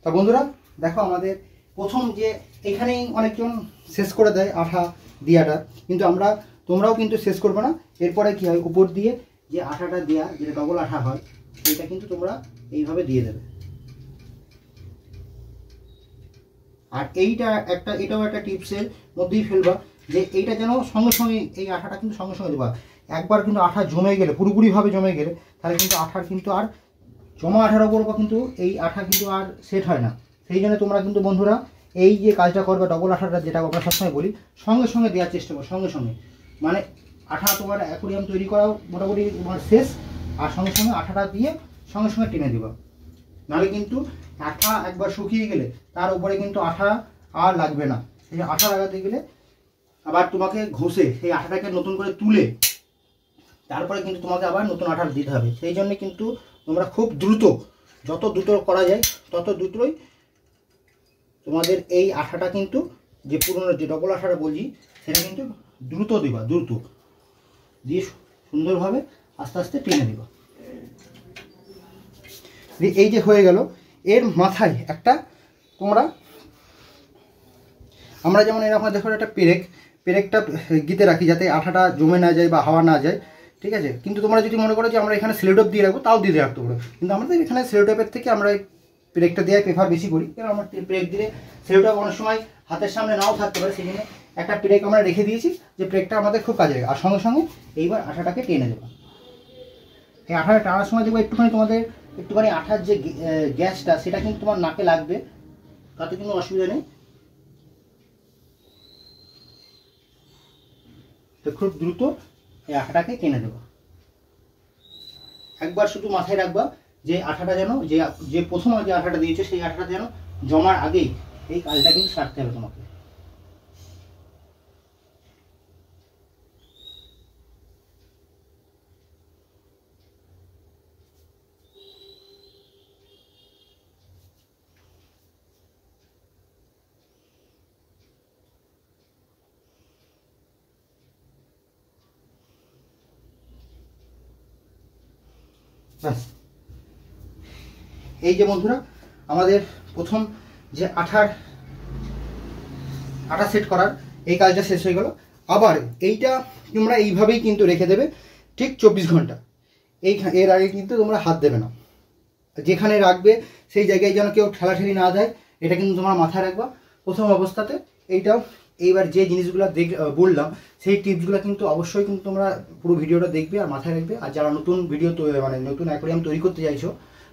তা বন্ধুরা দেখো, আমাদের প্রথম যে এখানেই অনেকজন শেষ করে দেয় আঠা দেওয়াটা, কিন্তু তোমরাও কিন্তু শেষ করবে না। এরপরে কি হয়, উপর দিয়ে যে আঠাটা দেওয়া, যেটা ডবল আঠা হয়, এটা কিন্তু তোমরা এইভাবে দিয়ে দেবে। আর এটাও একটা টিপসের মধ্যেই ফেলবা, যে এইটা যেন সঙ্গে সঙ্গে, এই আঠাটা কিন্তু সঙ্গে সঙ্গে দেবা। একবার কিন্তু আঠা জমে গেলে, পুরোপুরিভাবে জমে গেলে, তাহলে কিন্তু আঠার কিন্তু আর জমা আঠার ওপর কিন্তু এই আঠা কিন্তু আর সেট হয় না। সেই জন্য তোমরা কিন্তু বন্ধুরা এই যে কাজটা করবে, ডবল আঠাটা যেটা আমরা সবসময় বলি, সঙ্গে সঙ্গে দেওয়ার চেষ্টা করো। সঙ্গে সঙ্গে মানে আঠা তোমার অ্যাকোয়ারিয়াম তৈরি করাও মোটামুটি তোমার শেষ, আর সঙ্গে সঙ্গে আঠাটা দিয়ে সঙ্গে সঙ্গে টেনে দেবা। নাহলে কিন্তু আঠা একবার শুকিয়ে গেলে তার উপরে কিন্তু আঠা আর লাগবে না। সেই আঠা লাগাতে গেলে আবার তোমাকে ঘষে সেই আঠাটাকে নতুন করে তুলে তারপরে কিন্তু তোমাকে আবার নতুন আঠা দিতে হবে। সেই জন্য কিন্তু তোমরা খুব দ্রুত, যত দ্রুত করা যায় তত দ্রুতই তোমাদের এই আঠাটা কিন্তু, যে পুরনো যে ডবল আঠাটা বলছি, সেটা কিন্তু দ্রুত দেবা, দ্রুত দিয়ে সুন্দরভাবে আস্তে আস্তে টেনে দেবা। এই যে হয়ে গেল, এর মাথায় একটা আমরা যেমন এরকম দেখো একটা পেরেকটা গিতে রাখি, যাতে আঠাটা জমে না যায় বা হাওয়া না যায়, ঠিক আছে। কিন্তু তোমরা যদি মনে করো যে আমরা এখানে সেলোটেপ দিয়ে রাখবো, তাও দিয়ে রাখতে পারো, কিন্তু আমাদের এখানে সেলোটেপের থেকে আমরা পেরেকটা দেওয়ার প্রেফার বেশি করি। কারণ আমরা পেরেক দিলে সেলোটেপ অনেক সময় হাতের সামনে নাও থাকতে পারে, সেই জন্য একটা পেরেক আমরা রেখে দিয়েছি, যে পেরেকটা আমাদের খুব কাজে লাগে। আর সঙ্গে সঙ্গে এইবার আঠাটাকে টেনে দেবো। এই আঠাটা টানার সময় দেখবো একটুখানি আঠার যে গ্যাসটা, সেটা কিন্তু তোমার নাকে লাগবে, তাতে কোনো অসুবিধা নেই। তো খুব দ্রুত এই আঠাটাকে টেনে দেবো। একবার শুধু মাথায় রাখবা যে আঠাটা যেন, যে প্রথম যে আঠাটা দিয়েছে, সেই আঠাটা যেন জমার আগেই এই কাজটা কিন্তু সারতে হবে তোমাকে। ব্যাস, এই যে বন্ধুরা আমাদের প্রথম যে আঠা সেট করার এই কাজটা শেষ হয়ে গেল। আবার এইটা তোমরা এইভাবেই কিন্তু রেখে দেবে ঠিক 24 ঘন্টা। এর আগে কিন্তু তোমরা হাত দেবে না। যেখানে রাখবে সেই জায়গায় যেন কেউ ঠেলাঠেলি না দেয়, এটা কিন্তু তোমরা মাথায় রাখবা প্রথম অবস্থাতে। এইবার যে জিনিসগুলো বললাম, সেই টিপসগুলো কিন্তু অবশ্যই কিন্তু তোমরা পুরো ভিডিওটা দেখবে আর মাথায় রাখবে। আর যারা নতুন ভিডিও মানে নতুন অ্যাকোয়ারিয়াম তৈরি করতে চাইছো,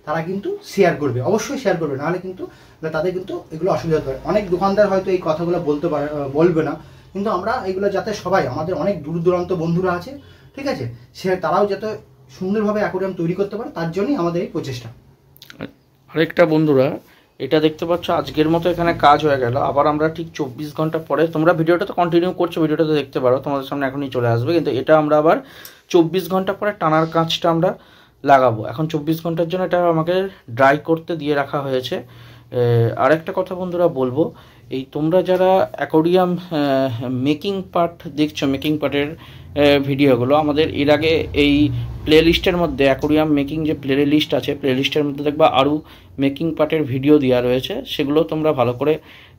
তারা কিন্তু শেয়ার করবে, অবশ্যই শেয়ার করবে, নাহলে কিন্তু তাদের কিন্তু এগুলো অসুবিধা হতে পারে। অনেক দোকানদার হয়তো এই কথাগুলো বলবে না, কিন্তু আমরা এগুলো যাতে সবাই, আমাদের অনেক দূর দূরান্ত বন্ধুরা আছে, ঠিক আছে, তারাও যাতে সুন্দরভাবে অ্যাকোয়ারিয়াম তৈরি করতে পারে, তার জন্যই আমাদের এই প্রচেষ্টা। আরেকটা বন্ধুরা, এটা দেখতে পাচ্ছ আজকের মতো এখানে কাজ হয়ে গেল। আবার আমরা ঠিক 24 ঘন্টা পরে, তোমরা ভিডিওটা তো কন্টিনিউ করছো, ভিডিওটা তো দেখতে পারো, তোমাদের সামনে এখনই চলে আসবে। কিন্তু এটা আমরা আবার 24 ঘন্টা পরে টানার কাজটা আমরা লাগাবো। এখন 24 ঘন্টার জন্য এটা আমাকে ড্রাই করতে দিয়ে রাখা হয়েছে। আরেকটা কথা বন্ধুরা বলবো, এই তোমরা যারা অ্যাকোয়ারিয়াম মেকিং পার্ট দেখছো, মেকিং পার্টের ভিডিওগুলো আমাদের এর আগে এই প্লে লিস্টের মধ্যে অ্যাকোয়ারিয়াম মেকিং যে প্লে লিস্ট আছে, প্লে লিস্টের মধ্যে দেখবা আরও মেকিং পার্টের ভিডিও দেওয়া রয়েছে, সেগুলো তোমরা ভালো করে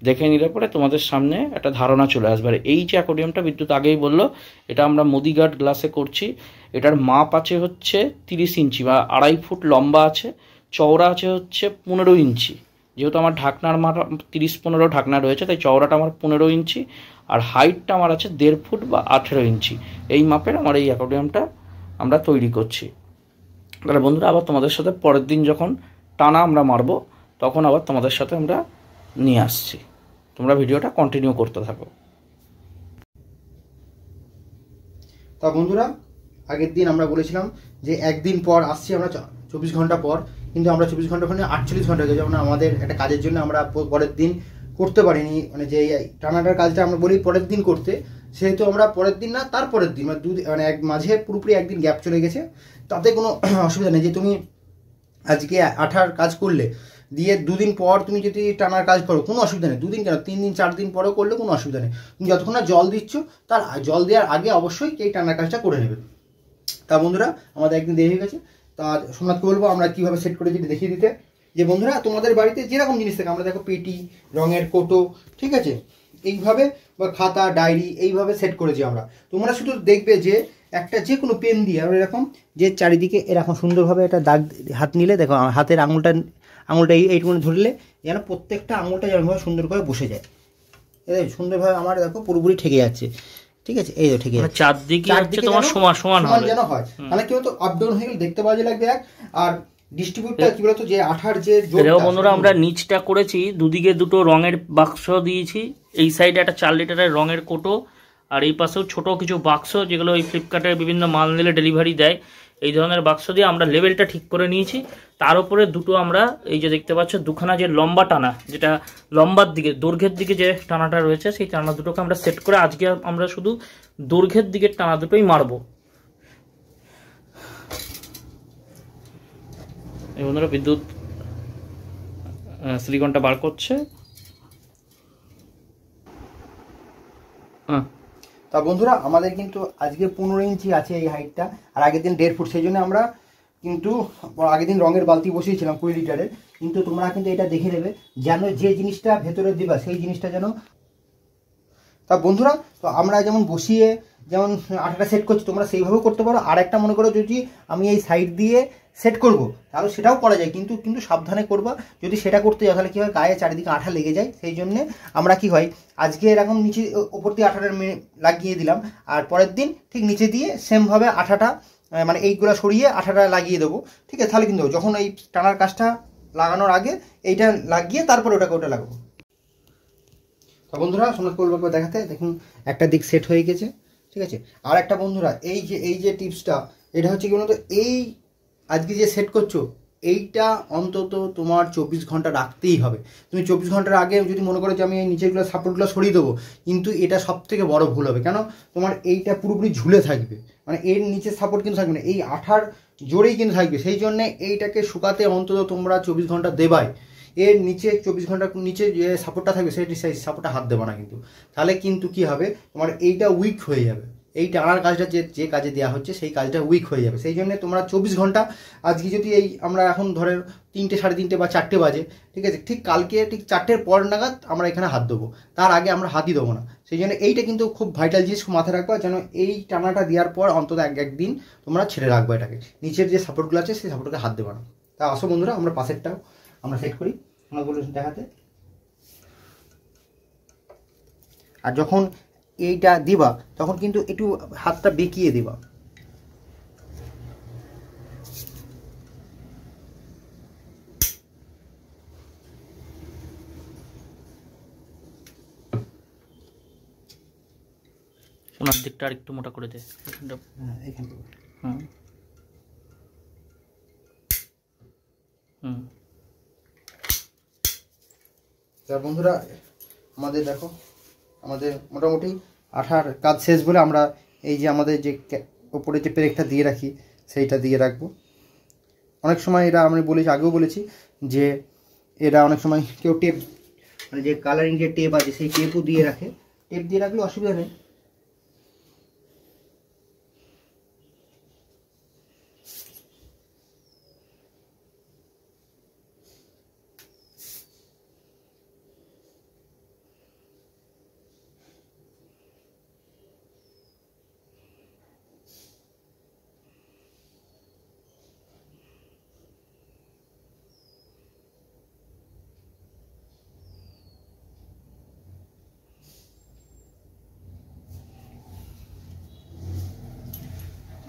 দেখে নিলে পরে তোমাদের সামনে একটা ধারণা চলে আসবে। আর এই যে অ্যাকোয়ারিয়ামটা বিদ্যুৎ আগেই বললো, এটা আমরা মোদিগার্ড গ্লাসে করছি। এটার মাপ আছে হচ্ছে 30 ইঞ্চি বা 2.5 ফুট লম্বা আছে, চওড়া আছে হচ্ছে 15 ইঞ্চি। যেহেতু আমার ঢাকনার মাপ 30-15 ঢাকনা রয়েছে, তাই চওড়াটা আমার 15 ইঞ্চি, আর হাইটটা আমার আছে 1.5 ফুট বা 18 ইঞ্চি। এই মাপের আমার এই অ্যাকোয়ারিয়ামটা আমরা তৈরি করছি। তাহলে বন্ধুরা আবার তোমাদের সাথে পরের দিন যখন টানা আমরা মারবো, তখন আবার তোমাদের সাথে আমরা নিয়ে আসছি। তোমরা ভিডিওটা কন্টিনিউ করতে থাকো। তা বন্ধুরা, আগের দিন আমরা বলেছিলাম যে একদিন পর আসছি আমরা 24 ঘন্টা পর, কিন্তু আমরা 24 ঘন্টা ওখানে 48 ঘন্টা হয়ে গেছে। যেমন আমাদের একটা কাজের জন্য আমরা পরের দিন করতে পারিনি, মানে যে টানাটার কাজটা আমরা বলি পরের দিন করতে, সেহেতু আমরা পরের দিন না তার পরের দিন মানে মাঝে পুরোপুরি একদিন গ্যাপ চলে গেছে। তাতে কোনো অসুবিধা নেই যে তুমি আজকে আঠার কাজ করলে দিয়ে 2 দিন পর তুমি যদি টানার কাজ করো, কোনো অসুবিধা নেই। 2 দিন কেন, 3 দিন 4 দিন পরেও করলে কোনো অসুবিধা নেই। তুমি যতক্ষণ না জল দিচ্ছ, তার জল দেওয়ার আগে অবশ্যই এই টানার কাজটা করে নেবে। তা বন্ধুরা আমাদের একদিন দেরি হয়ে গেছে, তা সোমনাথকে বলবো আমরা কীভাবে সেট করে যদি দেখিয়ে দিতে। যে বন্ধুরা তোমাদের বাড়িতে যেরকম জিনিস থাকে, আমরা দেখো পেটি, রঙের কোটো, ঠিক আছে, এইভাবে বা খাতা, ডায়েরি, এইভাবে সেট করেছি আমরা। তোমরা শুধু দেখবে যে একটা যে কোনো পেন দিয়ে আমরা এরকম যে চারিদিকে এরকম সুন্দরভাবে একটা দাগ হাত নিলে, দেখো হাতের আঙুলটা এইটুকু ধরলে যেন প্রত্যেকটা আঙুলটা যেরকমভাবে সুন্দর করে বসে যায়, সুন্দরভাবে আমার দেখো পুরোপুরি ঠেকে যাচ্ছে, ঠিক আছে, এই তো ঠেকে যাচ্ছে, চারদিকে তোমার সমান সমান যেন হয়। তাহলে কি হতো, আপ ডাউন হয়ে গেলে দেখতে পাওয়া যায় লাগবে এক। আর ডিস্ট্রিবিউটটা কি বলতো, যে আঠার যে বন্ধুরা আমরা নিচটা করেছি, দুদিকে দুটো রঙের বাক্স দিয়েছি, এই সাইডে একটা 4 লিটারের রঙের কোটো, আর এই পাশেও ছোট কিছু বাক্স, যেগুলো ওই ফ্লিপকার্টে বিভিন্ন মাল নিলে ডেলিভারি দেয়, এই ধরনের বাক্স দিয়ে আমরা লেভেলটা ঠিক করে নিয়েছি। তার উপরে দুটো আমরা এই যে দেখতে পাচ্ছ দুখানা যে লম্বা টানা, যেটা লম্বার দিকে দৈর্ঘ্যের দিকে যে টানাটা রয়েছে, সেই টানা দুটোকে আমরা সেট করে আজকে আমরা শুধু দৈর্ঘ্যের দিকের টানা দুটোই মারবো। এই বন্ধুরা বিদ্যুৎ সিলিকনটা বার করছে। তা বন্ধুরা আমাদের কিন্তু আজকে 15 ইঞ্চি আছে এই হাইটটা, আর আগের দিন 1.5 ফুট, সেই জন্য আমরা কিন্তু আগের দিন রঙের বালতি বসিয়েছিলাম 20 লিটারের। কিন্তু তোমরা কিন্তু এটা দেখে নেবে যেন যে জিনিসটা ভেতরে দিবা সেই জিনিসটা যেন। তা বন্ধুরা, তো আমরা যেমন বসিয়ে যেমন আঠাটা সেট করছি, তোমরা সেইভাবেও করতে পারো। আর একটা মনে করো যদি আমি এই সাইড দিয়ে সেট করব, তাহলে সেটাও করা যায়, কিন্তু সাবধানে করবা। যদি সেটা করতে যাও তাহলে কী হয়, গায়ে চারিদিকে আঠা লেগে যায়। সেই জন্যে আমরা কি হয়, আজকে এরকম নিচে ওপর দিয়ে আঠাটা লাগিয়ে দিলাম, আর পরের দিন ঠিক নিচে দিয়ে সেমভাবে আঠাটা মানে এইগুলো সরিয়ে আঠাটা লাগিয়ে দেবো, ঠিক আছে। তাহলে কিন্তু যখন এই টানার কাজটা লাগানোর আগে এইটা লাগিয়ে তারপর ওটা লাগাবো। তো বন্ধুরা সোনাথ বলবো দেখাতে, দেখুন একটা দিক সেট হয়ে গেছে, ঠিক আছে। আর একটা বন্ধুরা এই যে টিপসটা, এটা হচ্ছে কি বলতো, এই আজকে যে সেট করছো এইটা অন্তত তোমার 24 ঘন্টা রাখতেই হবে। তুমি 24 ঘন্টার আগে যদি মনে করো যে আমি এই নিচেরগুলো সাপোর্টগুলো সরিয়ে দেবো, কিন্তু এটা সব থেকে বড় ভুল হবে। কেন, তোমার এইটা পুরোপুরি ঝুলে থাকবে, মানে এর নিচে সাপোর্ট কিন্তু থাকবে না, এই আঠার জোরেই কিন্তু থাকবে। সেই জন্যে এইটাকে শুকাতে অন্তত তোমরা 24 ঘন্টা দেবাই। এর নিচে 24 ঘন্টার নিচে যে সাপোর্টটা থাকবে সেই সাপোর্টটা হাত দেবে না কিন্তু, তাহলে কিন্তু কি হবে, তোমার এইটা উইক হয়ে যাবে। এই টানার কাজটা যে কাজে দেওয়া হচ্ছে সেই কাজটা উইক হয়ে যাবে। সেই জন্য তোমরা 24 ঘন্টা, আজকে যদি এই আমরা এখন ধরে 3টে, 3:30 বা 4টে বাজে, ঠিক আছে, ঠিক কালকে ঠিক 4টের পর নাগাদ আমরা এখানে হাত দেবো, তার আগে আমরা হাতই দেবো না। সেই জন্য এইটা কিন্তু খুব ভাইটাল জিনিস, মাথায় রাখবা যেন এই টানাটা দেওয়ার পর অন্তত একদিন তোমরা ছেড়ে রাখবা এটাকে, নিচের যে সাপোর্টগুলো আছে সেই সাপোর্টকে হাত দেবো না। তা আসো বন্ধুরা আমরা পাশেরটাও আমরা সেট করি, আমরা বলে দেখাতে। আর যখন এইটা দিবা তখন কিন্তু একটু হাতটা বেঁকিয়ে দিবা, সোনার দিকটা আর একটু মোটা করে দে এখানটা। বন্ধুরা আমাদের দেখো, আমাদের মোটামুটি আঠার কাজ শেষ বলে আমরা এই যে আমাদের যে ওপরে যে পেরেকটা দিয়ে রাখি সেইটা দিয়ে রাখবো। অনেক সময় এরা আমি বলেছি, আগেও বলেছি যে এরা অনেক সময় কেউ মানে যে কালারিং যে টেপ আছে সেই টেপও দিয়ে রাখে, টেপ দিয়ে রাখলে অসুবিধা নেই।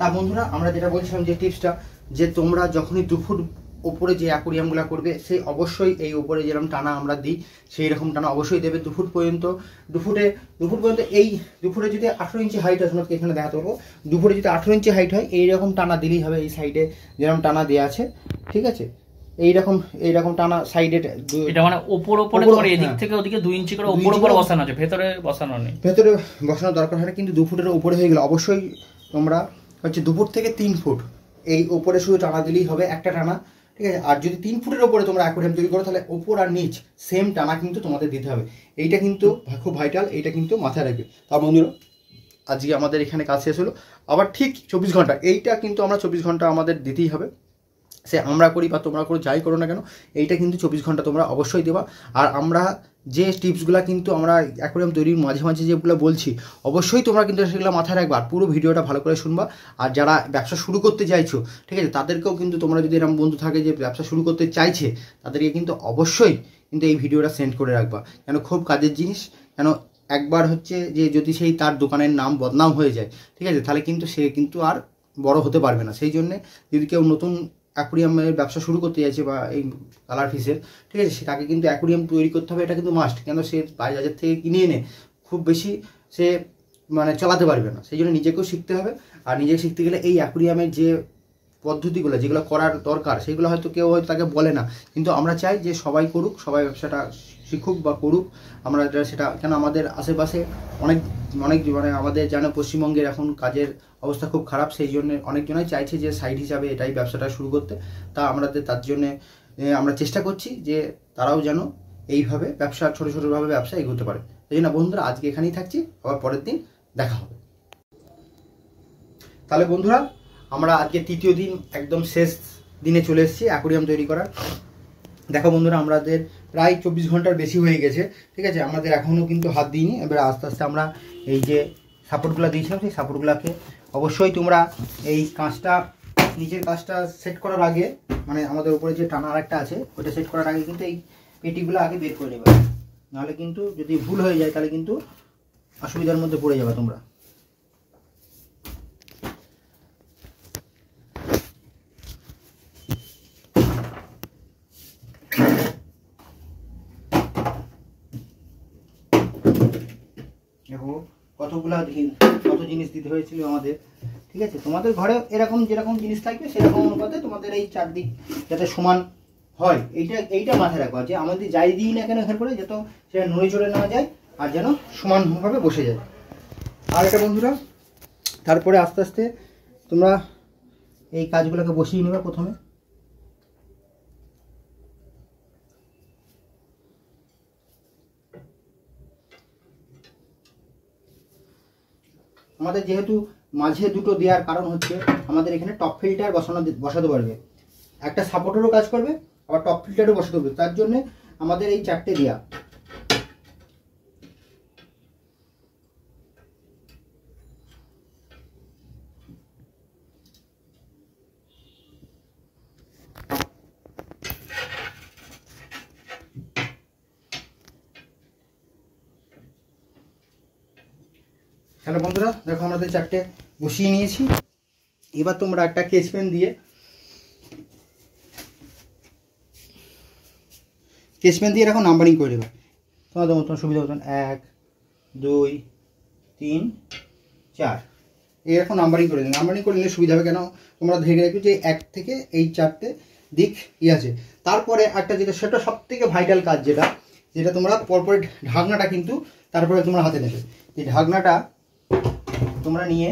তা বন্ধুরা আমরা যেটা বলছিলাম যে টিপসটা, যে তোমরা যখনই 2 ফুট উপরে যে অ্যাকোরিয়ামগুলো করবে সেই অবশ্যই এই উপরে যেরকম টানা আমরা দিই সেই রকম টানা অবশ্যই দেবে 2 ফুট পর্যন্ত। 2 ফুট পর্যন্ত এই 2 ফুটে যদি 18 ইঞ্চি হাইট হয়, তোমাকে এখানে দেখাতে পারবো, 2 ফুটে যদি 18 ইঞ্চি হাইট হয় এইরকম টানা দিলেই হবে। এই সাইডে যেরকম টানা দেওয়া আছে, ঠিক আছে, এইরকম টানা সাইডে, এটা মানে উপরে করে এদিক থেকে ওদিকে 2 ইঞ্চি করে উপরে বসানো আছে, ভেতরে বসানো নেই। ভেতরে বসানোর দরকার হয় না, কিন্তু 2 ফুটের উপরে হয়ে গেলে অবশ্যই তোমরা হচ্ছে 2 ফুট থেকে 3 ফুট এই উপরে শুধু টানা দিলেই হবে, একটা টানা, ঠিক আছে। আর যদি 3 ফুটের উপরে তোমরা অ্যাকোয়ারিয়াম তৈরি করো তাহলে উপর আর নিচ সেম টানা কিন্তু তোমাদের দিতে হবে। এইটা কিন্তু খুব ভাইটাল, এইটা কিন্তু মাথায় রাখবে। তার বন্ধুরা আজকে আমাদের এখানে কাজ শেষ হলো, আবার ঠিক 24 ঘন্টা, এইটা কিন্তু আমরা 24 ঘন্টা আমাদের দিতেই হবে, সে আমরা করি বা তোমরা করো যাই করো না কেন, এইটা কিন্তু 24 ঘন্টা তোমরা অবশ্যই দেবা। আর আমরা যে টিপসগুলো কিন্তু আমরা অ্যাকোয়ারিয়াম তৈরির মাঝে মাঝে যেগুলো বলছি অবশ্যই তোমরা কিন্তু সেগুলো মাথায় রাখবা, আর পুরো ভিডিওটা ভালো করে শুনবা। আর যারা ব্যবসা শুরু করতে চাইছো, ঠিক আছে, তাদেরকেও কিন্তু তোমরা যদি এরকম বন্ধু থাকে যে ব্যবসা শুরু করতে চাইছে, তাদেরকে কিন্তু অবশ্যই কিন্তু এই ভিডিওটা সেন্ড করে রাখবা, কেন খুব কাজের জিনিস। কেন একবার হচ্ছে যে যদি সেই তার দোকানের নাম বদনাম হয়ে যায়, ঠিক আছে, তাহলে কিন্তু সে কিন্তু আর বড় হতে পারবে না। সেই জন্যে যদি কেউ নতুন অ্যাকোরিয়ামের ব্যবসা শুরু করতে চাইছে বা এই কালার ফিশের, ঠিক আছে, তাকে কিন্তু অ্যাকোরিয়াম তৈরি করতে হবে, এটা কিন্তু মাস্ট। কেন সে বাজার থেকে কিনে এনে খুব বেশি সে মানে চালাতে পারবে না, সেই জন্য নিজেকেও শিখতে হবে। আর নিজে শিখতে গেলে এই অ্যাকোরিয়ামের যে পদ্ধতিগুলো যেগুলো করার দরকার সেগুলো হয়তো কেউ হয়তো তাকে বলে না, কিন্তু আমরা চাই যে সবাই করুক, সবাই ব্যবসাটা শিখুক বা করুক। আমরা সেটা কেন আমাদের আশেপাশে অনেক মানে আমাদের জানো পশ্চিমবঙ্গের এখন কাজের অবস্থা খুব খারাপ, সেই জন্য অনেকজনই চাইছে যে সাইড হিসাবে এটাই ব্যবসাটা শুরু করতে। তা আমাদের তার জন্যে আমরা চেষ্টা করছি যে তারাও যেন এইভাবে ব্যবসা ছোটোভাবে ব্যবসা এগোতে পারে। সেই জন্য বন্ধুরা আজকে এখানেই থাকছি, আবার পরের দিন দেখা হবে। তাহলে বন্ধুরা আমরা আজকে 3য় দিন একদম শেষ দিনে চলে এসেছি অ্যাকোরিয়াম তৈরি করার। দেখো বন্ধুরা আমাদের প্রায় 24 ঘন্টার বেশি হয়ে গেছে, ঠিক আছে, আমাদের এখনও কিন্তু হাত দিইনি। এবার আস্তে আস্তে আমরা এই যে সাপোর্টগুলো দিয়েছিলাম সেই সাপোর্টগুলোকে অবশ্যই তোমরা এই কাঁচটা নিচের কাঁচটা সেট করার আগে, মানে আমাদের উপরে যে টানা আরেকটা আছে ওইটা সেট করার আগে কিন্তু এই পেটিগুলো আগে বের করে নেবে, নাহলে কিন্তু যদি ভুল হয়ে যায় তাহলে কিন্তু অসুবিধার মধ্যে পড়ে যাবে তোমরা। দেখো কত জিনিস দিতে হয়েছিল আমাদের, ঠিক আছে। তোমাদের ঘরে এরকম যেরকম জিনিস থাকবে সেরকম অনুপাতে তোমাদের এই চারদিক যাতে সমান হয় এইটা মাথায় রাখবা, যে আমাদের যাই দিই না কেন এখানে করে যাতে সেটা নড়ে চড়ে নেওয়া যায় আর যেন সমানভাবে বসে যায়। আর এটা বন্ধুরা তারপরে আস্তে আস্তে তোমরা এই কাজগুলোকে বসিয়ে নেবে। প্রথমে আমাদের যেহেতু মাঝে দুটো দেওয়ার কারণ হচ্ছে আমাদের এখানে টপ ফিল্টার বসাতে পারবে, একটা সাপোর্টেরও কাজ করবে আবার টপ ফিল্টারও বসাতে পারবে, তার জন্য আমাদের এই 4টে দেওয়া। তাহলে বন্ধুরা দেখো আমাদের 4টে বসিয়ে নিয়েছি। এবার তোমরা একটা কেসপেন দিয়ে এরকম নাম্বারিং করে দেবে তোমাদের মতন সুবিধা মতন, 1 2 3 4 এরকম নাম্বারিং করে দেবে। নাম্বারিং করে নিলে সুবিধা হবে, কেন তোমরা দেখে রাখবে যে 1 থেকে এই 4টে দিক আছে। তারপরে একটা যেটা সেটা সব থেকে ভাইটাল কাজ যেটা তোমরা পরপর ঢাকনাটা কিন্তু তারপরে তোমরা হাতে নেবে। এই ঢাকনাটা তোমরা নিয়ে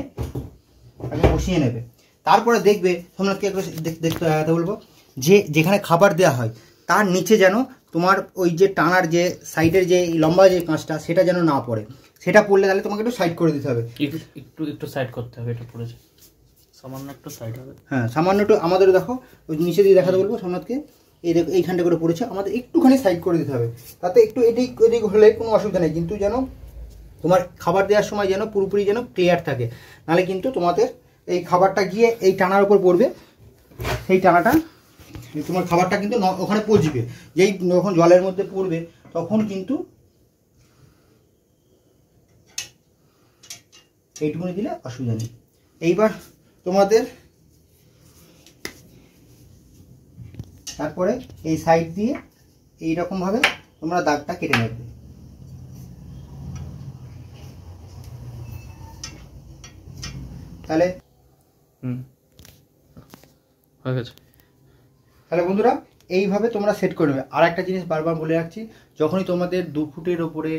আগে বসিয়ে নেবে, তারপরে দেখবে তোমরা কি দেখতে বলবো যে যেখানে খাবার দেওয়া হয় তার নিচে যেন তোমার ওই যে টানার যে সাইডের যে লম্বা যে কাঁচটা সেটা যেন না পড়ে, সেটা পড়লে তাহলে তোমাকে একটু সাইড করে দিতে হবে, একটু সাইড করতে হবে, এটা পড়েছে সামান্য একটু সাইড হবে। হ্যাঁ সামান্য একটু, আমাদেরও দেখো ওই নিচে দিয়ে দেখাতে বলবো সোমনাথকে, এই দেখো এইখানটা করে পড়েছে, আমাদের একটুখানি সাইড করে দিতে হবে, তাতে একটু এদিক ওদিক হলে কোনো অসুবিধা নেই, কিন্তু যেন তোমার খাবার দেওয়ার সময় যেন পুরোপুরি যেন ক্লিয়ার থাকে, নাহলে কিন্তু তোমাদের এই খাবারটা গিয়ে এই টানার উপর পড়বে, সেই টানাটা তোমার খাবারটা কিন্তু ওখানে পচবে, যেই যখন জলের মধ্যে পড়বে তখন কিন্তু এইটুকুনি দিলে অসুবিধা নেই। এইবার তোমাদের তারপরে এই সাইড দিয়ে এইরকমভাবে তোমরা দাগটা কেটে নেবে। তাহলে হয়ে গেছে। তাহলে বন্ধুরা এইভাবে তোমরা সেট করে নেবে। আর একটা জিনিস বারবার বলে রাখছি, যখনই তোমাদের 2 ফুটের ওপরে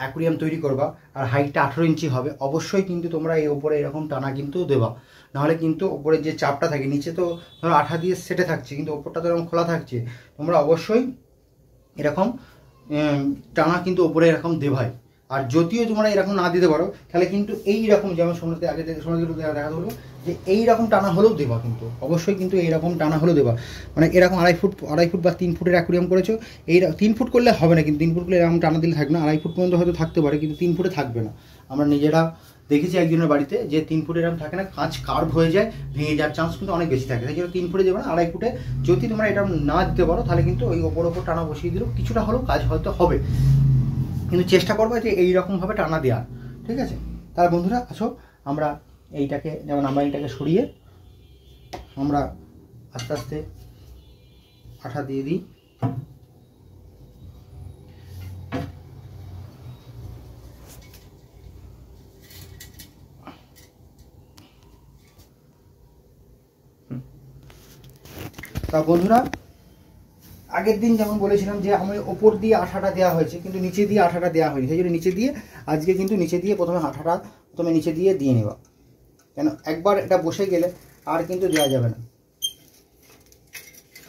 অ্যাকুরিয়াম তৈরি করবা আর হাইটটা 18 ইঞ্চি হবে, অবশ্যই কিন্তু তোমরা এই ওপরে এরকম টানা কিন্তু দেবা, নাহলে কিন্তু ওপরে যে চাপটা থাকে, নিচে তো ধরো আঠা দিয়ে সেটে থাকছে কিন্তু ওপরটা তো এরকম খোলা থাকছে, তোমরা অবশ্যই এরকম টানা কিন্তু ওপরে এরকম দেবাই। আর যদিও তোমরা এরকম না দিতে পারো তাহলে কিন্তু এইরকম, যেমন সোনাতে আগে সোনাতে দেখাতে বলবো যে এইরকম টানা হলেও দেবা, কিন্তু অবশ্যই কিন্তু এইরকম টানা হলেও দেবা, মানে এরকম 2.5 ফুট বা 3 ফুটের অ্যাকুরিয়াম করেছো, এই 3 ফুট করলে হবে না, কিন্তু 3 ফুট করলে এরকম টানা দিলে থাকবে না, 2.5 ফুট পর্যন্ত হয়তো থাকতে পারে কিন্তু 3 ফুটে থাকবে না। আমরা নিজেরা দেখেছি একজনের বাড়িতে যে 3 ফুটে এরকম থাকে না, কাঁচ কার্ভ হয়ে যায়, ভেঙে যাওয়ার চান্স কিন্তু অনেক বেশি থাকে, সেই জন্য 3 ফুটে যাবে না, 2.5 ফুটে যদি তোমরা এটা না দিতে পারো তাহলে কিন্তু ওই ওপর টানা বসিয়ে দিলেও কিছুটা হলেও কাজ হয়তো হবে, কিন্তু চেষ্টা করবো যে এইরকমভাবে টানা দেওয়ার, ঠিক আছে? তাহলে বন্ধুরা আসো আমরা এইটাকে যেমন নাম্বারিংটাকে সরিয়ে আমরা আস্তে আস্তে আঠা দিয়ে দিই। তা বন্ধুরা আগের দিন যেমন বলেছিলাম যে আমি ওপর দিয়ে আঠাটা দেওয়া হয়েছে কিন্তু নিচে দিয়ে আঠাটা দেওয়া হয়নি, সেই জন্য নিচে দিয়ে আজকে কিন্তু নিচে দিয়ে প্রথমে নিচে দিয়ে নেবা, কেন একবার এটা বসে গেলে আর কিন্তু দেওয়া যাবে না,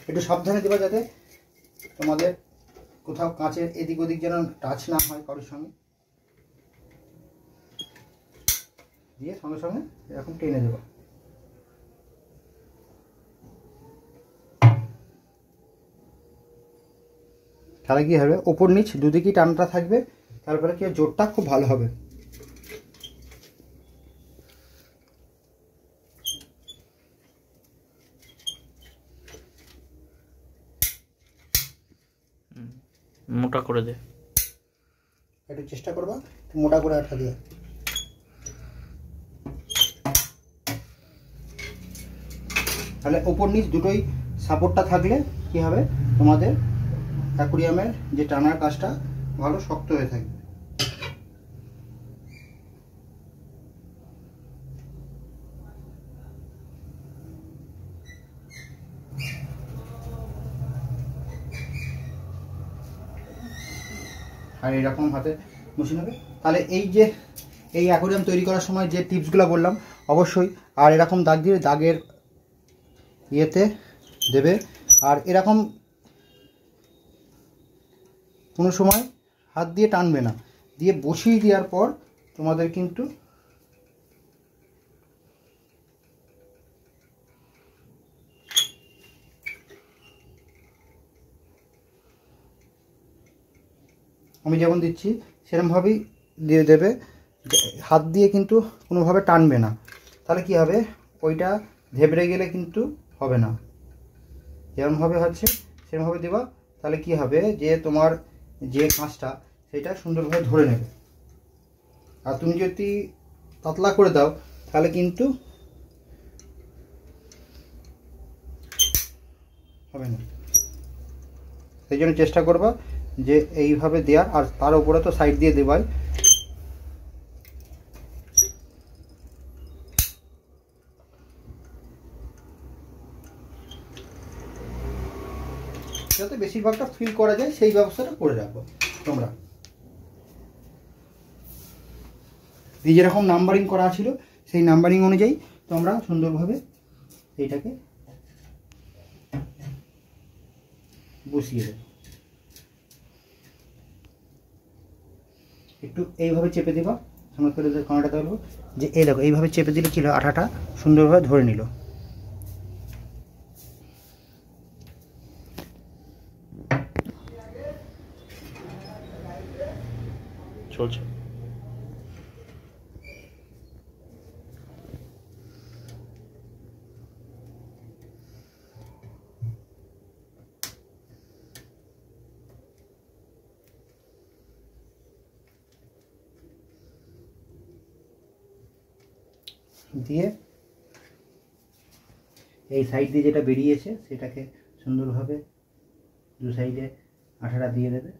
একটু সাবধানে দেবা যাতে তোমাদের কোথাও কাঁচের এদিক ওদিক যেন টাচ না হয় কারোর সঙ্গে, দিয়ে সঙ্গে সঙ্গে এরকম টেনে দেবা। তাহলে কি হবে, ওপর নিচ দুদিকেই টানটা থাকবে, তারপরে কি জোরটা খুব ভালো হবে। মোটা করে দে, একটু চেষ্টা করবা মোটা করে আঠা দিয়ে। তাহলে ওপর নিচ দুটোই সাপোর্টটা থাকলে কি হবে, তোমাদের অ্যাকুরিয়ামের যে টানার কাজটা ভালো শক্ত হয়ে থাকবে। আর এরকম হাতে বসে নেবে। তাহলে এই যে এই অ্যাকুরিয়াম তৈরি করার সময় যে টিপসগুলো বললাম অবশ্যই, আর এরকম দাগ দিয়ে দাগের ইয়েতে দেবে, আর এরকম কোনো সময় হাত দিয়ে টানবে না, দিয়ে বসিয়ে দেওয়ার পর তোমাদের কিন্তু আমি যেমন দিচ্ছি সেরকমভাবেই দিয়ে দেবে, হাত দিয়ে কিন্তু কোনোভাবে টানবে না, তাহলে কি হবে ওইটা ধেবড়ে গেলে কিন্তু হবে না, যেরকমভাবে হচ্ছে সেরকমভাবে দেবা, তাহলে কি হবে যে তোমার যে কাঁচটা সেটা সুন্দরভাবে ধরে নেবে। আর তুমি যদি পাতলা করে দাও তাহলে কিন্তু হবে না, সেই জন্য চেষ্টা করবা যে এইভাবে দেওয়ার, আর তার উপরে তো সাইড দিয়ে দেবাই। যাতে বেশিরভাগটা ফিল করা যায় সেই ব্যবস্থাটা করে রাখবো তোমরা। এই যেরকম নাম্বারিং করা ছিল সেই নাম্বারিং অনুযায়ী তোমরা সুন্দরভাবে এইটাকে বসিয়ে দেবে। একটু এইভাবে চেপে দেবা, সঙ্গে করে কাঁটাটা দেবো, যে এই দেখো এইভাবে চেপে দিলে কি হলো, আঠাটা সুন্দরভাবে ধরে নিল। চলছে। দিয়ে এই সাইড দিয়ে যেটা বেরিয়েছে সেটাকে সুন্দরভাবে দু সাইডে আঠাটা দিয়ে দেবে।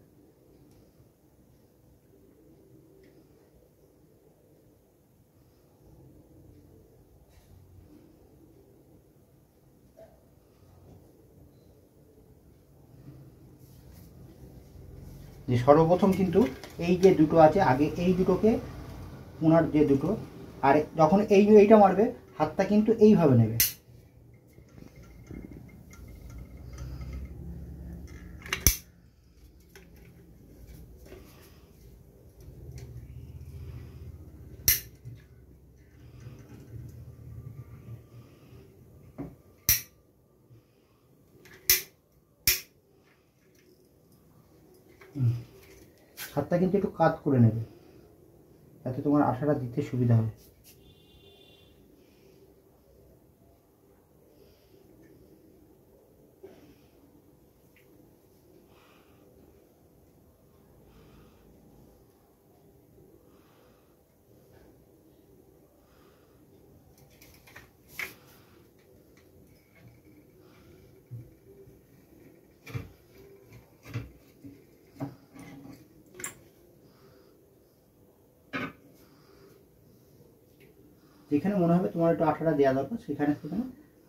যে সর্বপ্রথম কিন্তু এই যে দুটো আছে আগে এই দুটোকে ওনার যে দুটো, আর যখন এইটা মারবে হাতটা কিন্তু এইভাবে নেবে, হাতটা কিন্তু একটু কাত করে নেবে যাতে তোমার আঠাটা দিতে সুবিধা হয়। যেখানে মনে হবে তোমার একটু আঠাটা দেওয়া দরকার সেখানে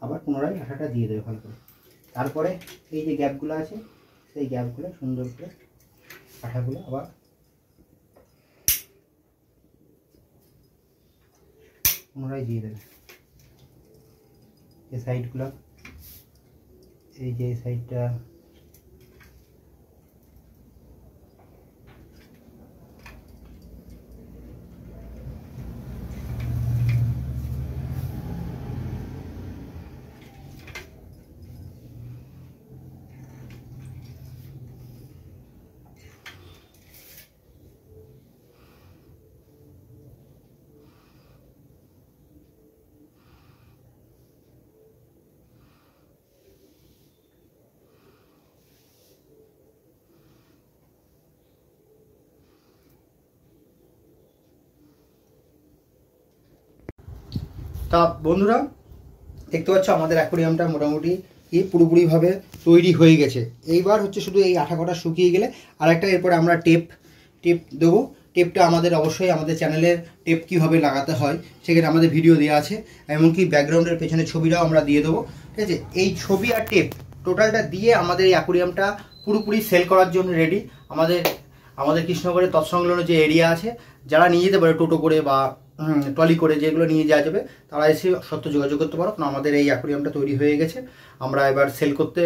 আবার পুনরায় আঠাটা দিয়ে দেবে ভালো করে। তারপরে এই যে গ্যাপগুলো আছে সেই গ্যাপগুলো সুন্দর করে আঠাগুলো আবার পুনরায় দিয়ে দেবে। এই সাইডগুলো, এই যে সাইডটা তা বন্ধুরা দেখতে পাচ্ছ আমাদের অ্যাকোয়ারিয়ামটা মোটামুটি পুরোপুরিভাবে তৈরি হয়ে গেছে। এইবার হচ্ছে শুধু এই আঠা কটা শুকিয়ে গেলে আর একটা এরপরে আমরা টেপ দেবো। টেপটা আমাদের অবশ্যই আমাদের চ্যানেলের টেপ কীভাবে লাগাতে হয় সেখানে আমাদের ভিডিও দেওয়া আছে, এমনকি ব্যাকগ্রাউন্ডের পেছনে ছবিটাও আমরা দিয়ে দেবো, ঠিক আছে। এই ছবি আর টেপ টোটালটা দিয়ে আমাদের এই অ্যাকোয়ারিয়ামটা পুরোপুরি সেল করার জন্য রেডি। আমাদের কৃষ্ণনগরের তৎসংলগ্ন যে এরিয়া আছে যারা নিয়ে যেতে পারে টোটো করে বা ট্রলি করে, যেগুলো নিয়ে যাওয়া যাবে তারা এসে সত্য যোগাযোগ করতে পারো, কারণ আমাদের এই অ্যাকোয়ারিয়ামটা তৈরি হয়ে গেছে। আমরা এবার সেল করতে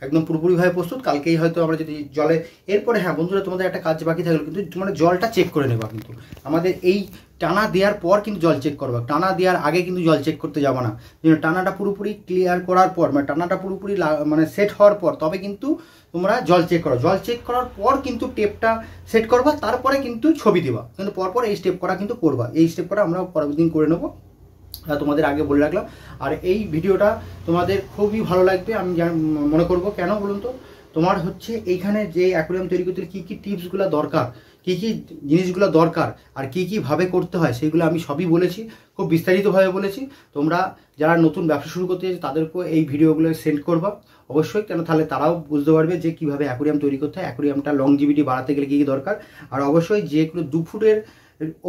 একদম পুরোপুরিভাবে প্রস্তুত। কালকেই হয়তো আমরা যদি জলে এরপরে, হ্যাঁ বন্ধুরা তোমাদের একটা কাজ বাকি থাকলো, কিন্তু তোমরা জলটা চেক করে নেবা। কিন্তু আমাদের এই টানা দেওয়ার পর কিন্তু জল চেক করবা, টানা দেওয়ার আগে কিন্তু জল চেক করতে যাবা না। টানাটা পুরোপুরি ক্লিয়ার করার পর, মানে টানাটা পুরোপুরি মানে সেট হওয়ার পর তবে কিন্তু তোমরা জল চেক করো। জল চেক করার পর কিন্তু টেপটা সেট করবা, তারপরে কিন্তু ছবি দেবা। কিন্তু পরপর এই স্টেপ করা কিন্তু করবা, এই স্টেপ করা আমরা পরের দিন করে নেবো, তোমাদের আগে বলে রাখলাম। আর এই ভিডিওটা তোমাদের খুবই ভালো লাগবে আমি মনে করবো। কেন বলুন তো, তোমার হচ্ছে এইখানে যে অ্যাকোয়ারিয়াম তৈরি করতে কী কী টিপসগুলো দরকার, কী কী জিনিসগুলো দরকার আর কী কীভাবে করতে হয় সেগুলো আমি সবই বলেছি, খুব বিস্তারিতভাবে বলেছি। তোমরা যারা নতুন ব্যবসা শুরু করতে চাইছো তাদেরকেও এই ভিডিওগুলো সেন্ড করবা অবশ্যই, কেন তাহলে তারাও বুঝতে পারবে যে কীভাবে অ্যাকোয়ারিয়াম তৈরি করতে হয়, অ্যাকোয়ারিয়ামটা লংজিভিটি বাড়াতে গেলে কী কী দরকার। আর অবশ্যই যেগুলো 2 ফুটের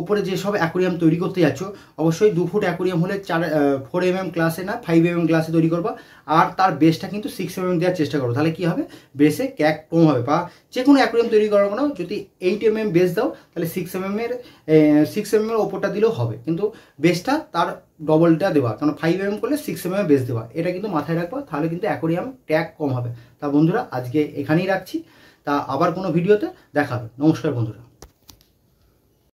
ওপরে যেসব অ্যাকোয়ারিয়াম তৈরি করতে যাচ্ছ অবশ্যই 2 ফুট অ্যাকোয়ারিয়াম হলে 4 mm গ্লাসে না 5 mm গ্লাসে তৈরি করবা। আর তার বেসটা কিন্তু 6 mm দেওয়ার চেষ্টা করো, তাহলে কি হবে বেসে ক্যাক কম হবে। বা যে কোনো অ্যাকোয়ারিয়াম তৈরি করার কোনো যদি 8 mm বেস দাও তাহলে 6 mm এর ওপরটা দিলেও হবে, কিন্তু বেসটা তার ডবলটা দেওয়া, কারণ 5 mm করলে 6 mm বেস দেওয়া, এটা কিন্তু মাথায় রাখবা, তাহলে কিন্তু অ্যাকোয়ারিয়াম ট্যাগ কম হবে। তা বন্ধুরা আজকে এখানেই রাখছি, তা আবার কোনো ভিডিওতে দেখা হবে। নমস্কার বন্ধুরা।